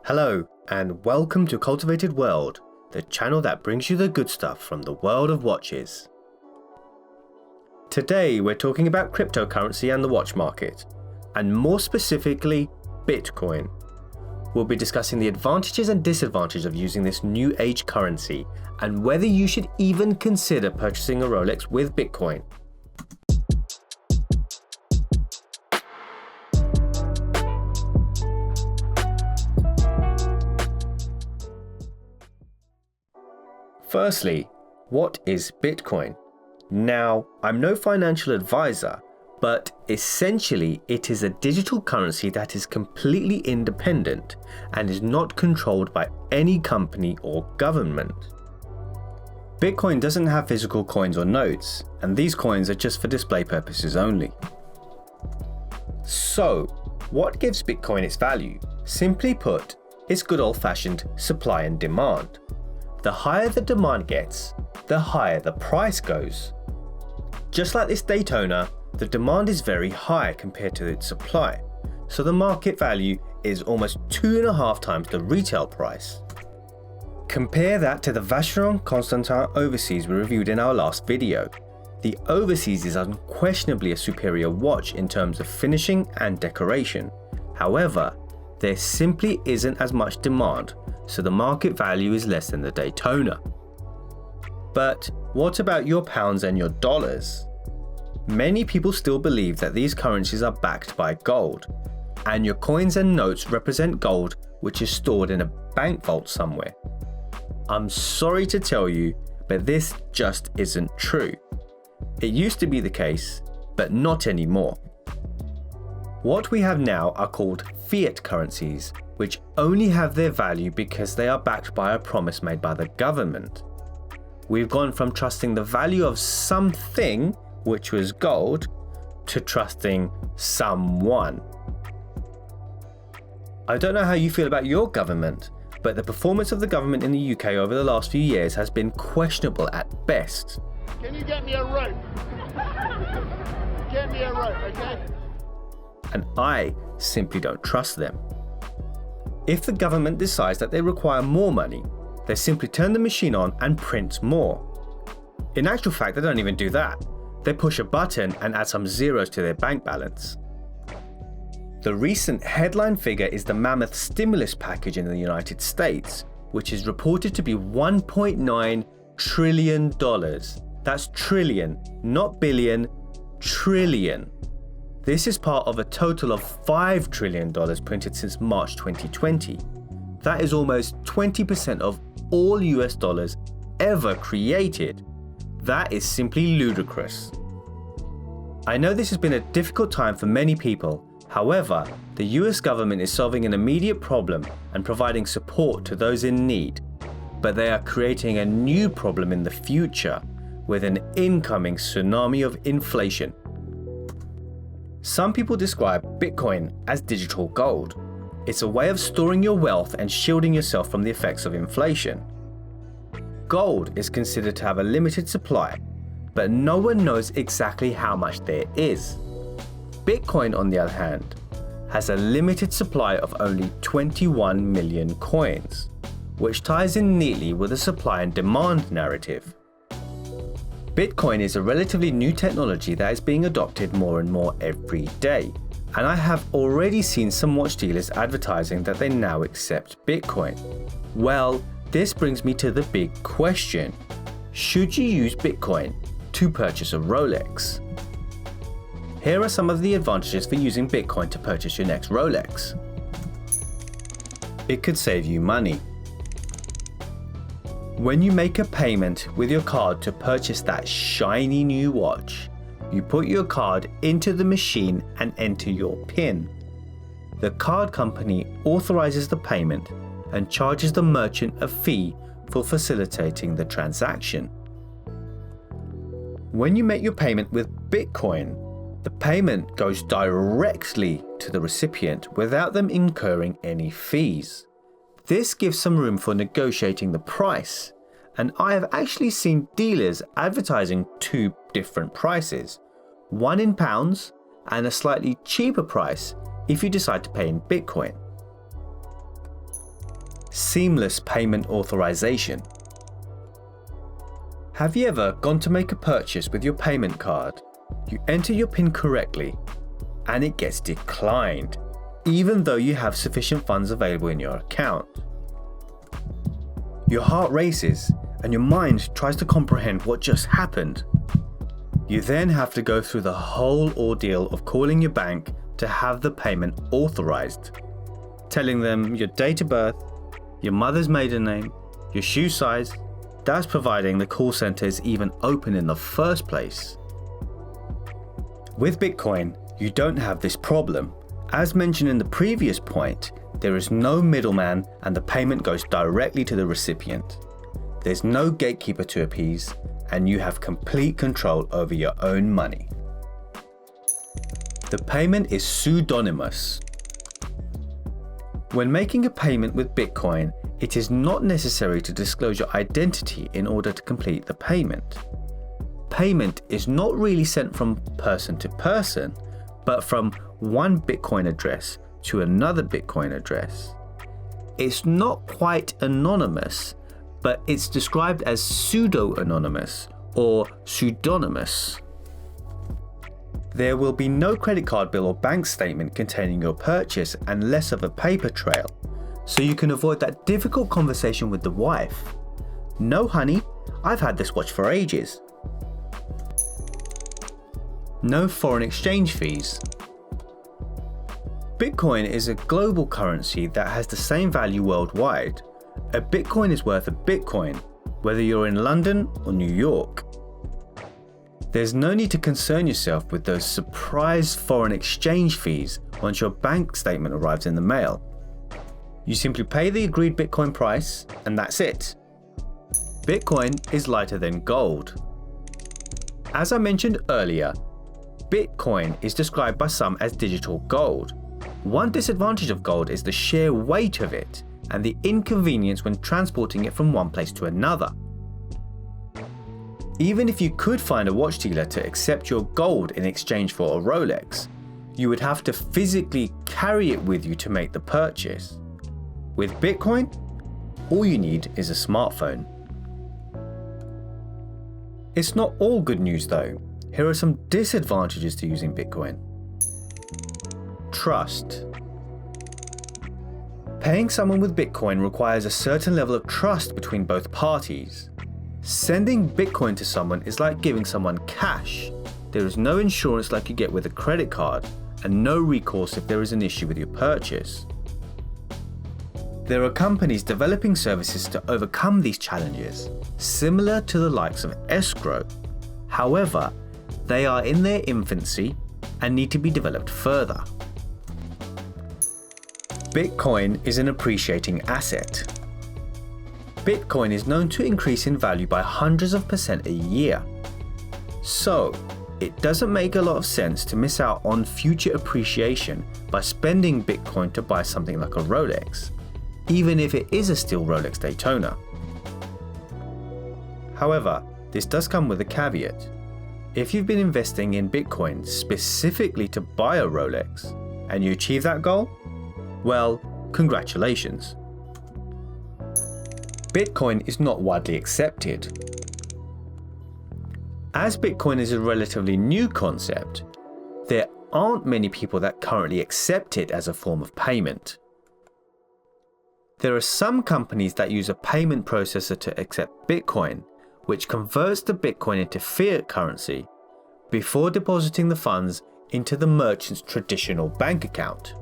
Hello, and welcome to Cultivated World, the channel that brings you the good stuff from the world of watches. Today we're talking about cryptocurrency and the watch market, and more specifically, Bitcoin. We'll be discussing the advantages and disadvantages of using this new age currency, and whether you should even consider purchasing a Rolex with Bitcoin. Firstly, what is Bitcoin? Now, I'm no financial advisor, but essentially it is a digital currency that is completely independent and is not controlled by any company or government. Bitcoin doesn't have physical coins or notes, and these coins are just for display purposes only. So, what gives Bitcoin its value? Simply put, it's good old-fashioned supply and demand. The higher the demand gets, the higher the price goes. Just like this Daytona, the demand is very high compared to its supply, so the market value is almost 2.5 times the retail price. Compare that to the Vacheron Constantin Overseas we reviewed in our last video. The Overseas is unquestionably a superior watch in terms of finishing and decoration. However, there simply isn't as much demand, so the market value is less than the Daytona. But what about your pounds and your dollars? Many people still believe that these currencies are backed by gold, and your coins and notes represent gold which is stored in a bank vault somewhere. I'm sorry to tell you, but this just isn't true. It used to be the case, but not anymore. What we have now are called Fiat Currencies, which only have their value because they are backed by a promise made by the government. We've gone from trusting the value of something, which was gold, to trusting someone. I don't know how you feel about your government, but the performance of the government in the UK over the last few years has been questionable at best. Can you get me a rope? Get me a rope, okay? And I simply don't trust them. If the government decides that they require more money, they simply turn the machine on and print more. In actual fact, they don't even do that. They push a button and add some zeros to their bank balance. The recent headline figure is the mammoth stimulus package in the United States, which is reported to be $1.9 trillion. That's trillion, not billion, trillion. This is part of a total of $5 trillion printed since March 2020. That is almost 20% of all US dollars ever created. That is simply ludicrous. I know this has been a difficult time for many people. However, the US government is solving an immediate problem and providing support to those in need. But they are creating a new problem in the future with an incoming tsunami of inflation. Some people describe Bitcoin as digital gold. It's a way of storing your wealth and shielding yourself from the effects of inflation. Gold is considered to have a limited supply, but no one knows exactly how much there is. Bitcoin, on the other hand, has a limited supply of only 21 million coins, which ties in neatly with the supply and demand narrative. Bitcoin is a relatively new technology that is being adopted more and more every day, and I have already seen some watch dealers advertising that they now accept Bitcoin. Well, this brings me to the big question. Should you use Bitcoin to purchase a Rolex? Here are some of the advantages for using Bitcoin to purchase your next Rolex. It could save you money. When you make a payment with your card to purchase that shiny new watch, you put your card into the machine and enter your PIN. The card company authorizes the payment and charges the merchant a fee for facilitating the transaction. When you make your payment with Bitcoin, the payment goes directly to the recipient without them incurring any fees. This gives some room for negotiating the price, and I have actually seen dealers advertising two different prices, one in pounds and a slightly cheaper price if you decide to pay in Bitcoin. Seamless payment authorization. Have you ever gone to make a purchase with your payment card? You enter your PIN correctly and it gets declined, even though you have sufficient funds available in your account. Your heart races and your mind tries to comprehend what just happened. You then have to go through the whole ordeal of calling your bank to have the payment authorized, telling them your date of birth, your mother's maiden name, your shoe size. That's providing the call center is even open in the first place. With Bitcoin, you don't have this problem. As mentioned in the previous point, there is no middleman and the payment goes directly to the recipient. There's no gatekeeper to appease, and you have complete control over your own money. The payment is pseudonymous. When making a payment with Bitcoin, it is not necessary to disclose your identity in order to complete the payment. Payment is not really sent from person to person, but from one Bitcoin address to another Bitcoin address. It's not quite anonymous, but it's described as pseudo-anonymous or pseudonymous. There will be no credit card bill or bank statement containing your purchase and less of a paper trail, so you can avoid that difficult conversation with the wife. No honey, I've had this watch for ages. No foreign exchange fees. Bitcoin is a global currency that has the same value worldwide. A Bitcoin is worth a Bitcoin, whether you're in London or New York. There's no need to concern yourself with those surprise foreign exchange fees once your bank statement arrives in the mail. You simply pay the agreed Bitcoin price and that's it. Bitcoin is lighter than gold. As I mentioned earlier, Bitcoin is described by some as digital gold. One disadvantage of gold is the sheer weight of it and the inconvenience when transporting it from one place to another. Even if you could find a watch dealer to accept your gold in exchange for a Rolex, you would have to physically carry it with you to make the purchase. With Bitcoin, all you need is a smartphone. It's not all good news though. Here are some disadvantages to using Bitcoin. Trust. Paying someone with Bitcoin requires a certain level of trust between both parties. Sending Bitcoin to someone is like giving someone cash. There is no insurance like you get with a credit card, and no recourse if there is an issue with your purchase. There are companies developing services to overcome these challenges, similar to the likes of escrow. However, they are in their infancy and need to be developed further. Bitcoin is an appreciating asset. Bitcoin is known to increase in value by hundreds of % a year. So, it doesn't make a lot of sense to miss out on future appreciation by spending Bitcoin to buy something like a Rolex, even if it is a steel Rolex Daytona. However, this does come with a caveat. If you've been investing in Bitcoin specifically to buy a Rolex and you achieve that goal, well, congratulations. Bitcoin is not widely accepted. As Bitcoin is a relatively new concept, there aren't many people that currently accept it as a form of payment. There are some companies that use a payment processor to accept Bitcoin, which converts the Bitcoin into fiat currency before depositing the funds into the merchant's traditional bank account.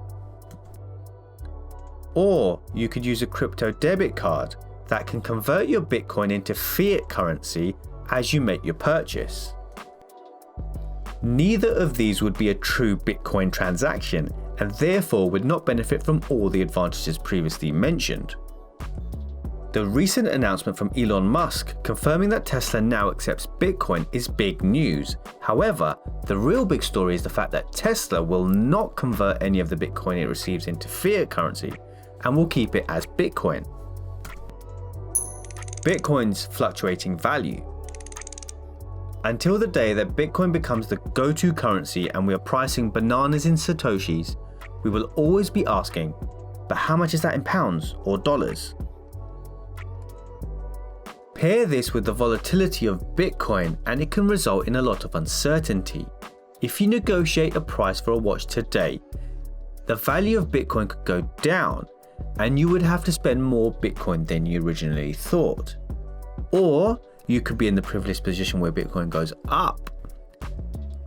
Or you could use a crypto debit card that can convert your Bitcoin into fiat currency as you make your purchase. Neither of these would be a true Bitcoin transaction and therefore would not benefit from all the advantages previously mentioned. The recent announcement from Elon Musk confirming that Tesla now accepts Bitcoin is big news. However, the real big story is the fact that Tesla will not convert any of the Bitcoin it receives into fiat currency and will keep it as Bitcoin. Bitcoin's fluctuating value. Until the day that Bitcoin becomes the go-to currency and we are pricing bananas in Satoshis, we will always be asking, but how much is that in pounds or dollars? Pair this with the volatility of Bitcoin and it can result in a lot of uncertainty. If you negotiate a price for a watch today, the value of Bitcoin could go down and you would have to spend more Bitcoin than you originally thought. Or you could be in the privileged position where Bitcoin goes up.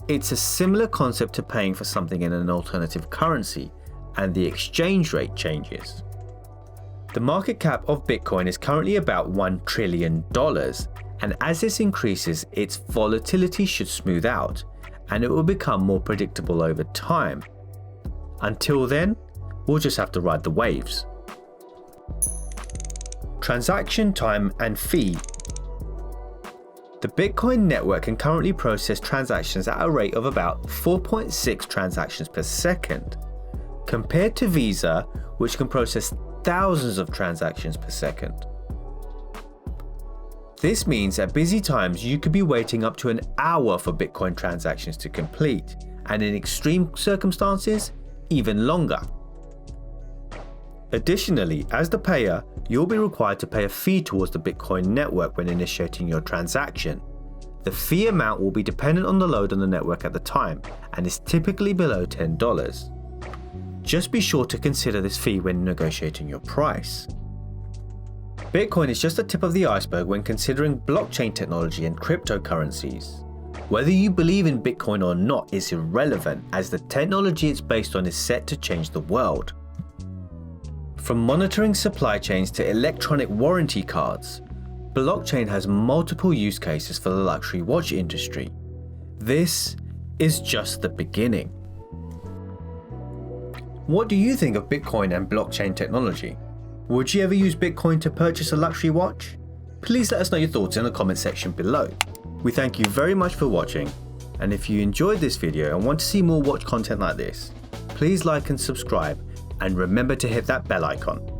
It's a similar concept to paying for something in an alternative currency and the exchange rate changes. The market cap of Bitcoin is currently about $1 trillion, and as this increases, its volatility should smooth out and it will become more predictable over time. Until then, we'll just have to ride the waves. Transaction time and fee. The Bitcoin network can currently process transactions at a rate of about 4.6 transactions per second, compared to Visa, which can process thousands of transactions per second. This means at busy times you could be waiting up to an hour for Bitcoin transactions to complete, and in extreme circumstances, even longer. Additionally, as the payer, you'll be required to pay a fee towards the Bitcoin network when initiating your transaction. The fee amount will be dependent on the load on the network at the time and is typically below $10. Just be sure to consider this fee when negotiating your price. Bitcoin is just the tip of the iceberg when considering blockchain technology and cryptocurrencies. Whether you believe in Bitcoin or not is irrelevant, as the technology it's based on is set to change the world. From monitoring supply chains to electronic warranty cards, blockchain has multiple use cases for the luxury watch industry. This is just the beginning. What do you think of Bitcoin and blockchain technology? Would you ever use Bitcoin to purchase a luxury watch? Please let us know your thoughts in the comment section below. We thank you very much for watching, and if you enjoyed this video and want to see more watch content like this, please like and subscribe, and remember to hit that bell icon.